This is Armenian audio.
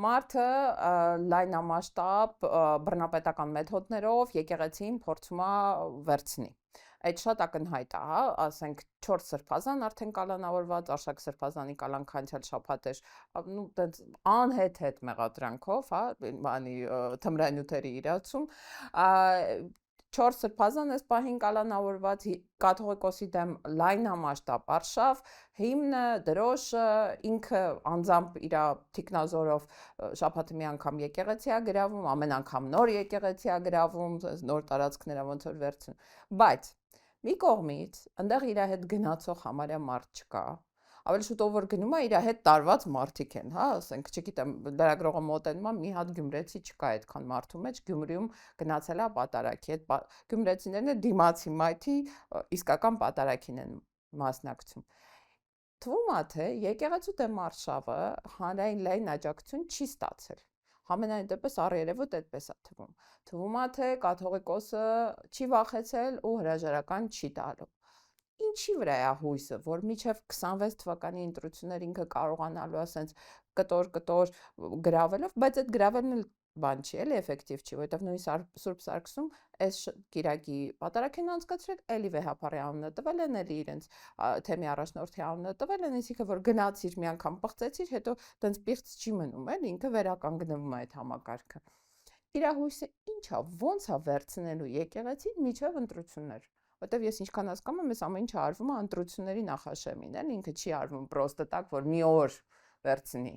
Մարդը լայնամասշտաբ բռնապետական մեթոդներով եկեղեցին փորձում է վերցնի։ Այդ շատ ակնհայտ է, հա, ասենք 4 սրբազան արդեն կալանավորված, Արշակ սրբազանի կալանքը անցյալ շաբաթ էր, նու տենց անհետ մեղադրանքով, հա, բանի թմրանյութերի իրացում, 4 սրբազան այս պահին կալանավորված կաթողիկոսի դեմ լայնամասշտաբ արշավ, հիմնը, դրոշը, ինքը անձամբ իր թիկնազորով շաբաթը մի անգամ եկեղեցի է գրավում, ամեն անգամ նոր եկեղեցի է գրավում, նոր տարածքները ոնց որ վերցնում, բայց մի կողմից այնտեղ իր հետ գնացող համարյա մարդ չկա, ավելի շուտով որ գնում է իր հետ տարված մարդիկ են, հա, ասենք, չգիտեմ, լրագրողը մոտենում է, մի հատ գյումրեցի չկա այդքան մարդու մեջ, Գյումրիում գնացել է պատարագի, այդ գյումրեցիներն դիմացի մայթի իսկական պատարագին են մասնակցում։ Թվում է, թե եկեղեցու դեմ արշավը հանրային լայն աջակցություն չի ստացել։ Համենայն դեպս առերևույթ այդպես է թվում։ Թվում է, թե կաթողիկոսը չի վախեցել ու հրաժարական չի տալու։ Ինչի վրա է հույսը, որ մինչև 26 թվականի ընտրություններ ինքը կարողանալու է ասենց կտոր գրավելով, բայց այդ գրավելն էլ բան չի, էլի էֆեկտիվ չի, որովհետև նույն Սուրբ Սարգսում այս Կիրակի պատարագին անցկացրել, էլի Վեհապարի անունը տվել են, էլի իրենց թեմի առաջնորդի անունը տվել են, այսինքն որ գնացիր մի անգամ պղծեցիր, հետո տենց պիղծ չի մնում, էլի ինքը վերականգնվում է այդ համակարգը։ Իր հույսը ինչ է, ո՞նց է վերցնելու եկեղեցին մինչև ընտրություններ։ Որտեվ ես ինչքան հասկանում եմ, այս ամեն ինչը արվում է ընտրությունների նախաշեմին, էլի ինքը չի արվում պրոստը տակ, որ մի օր վերցնի։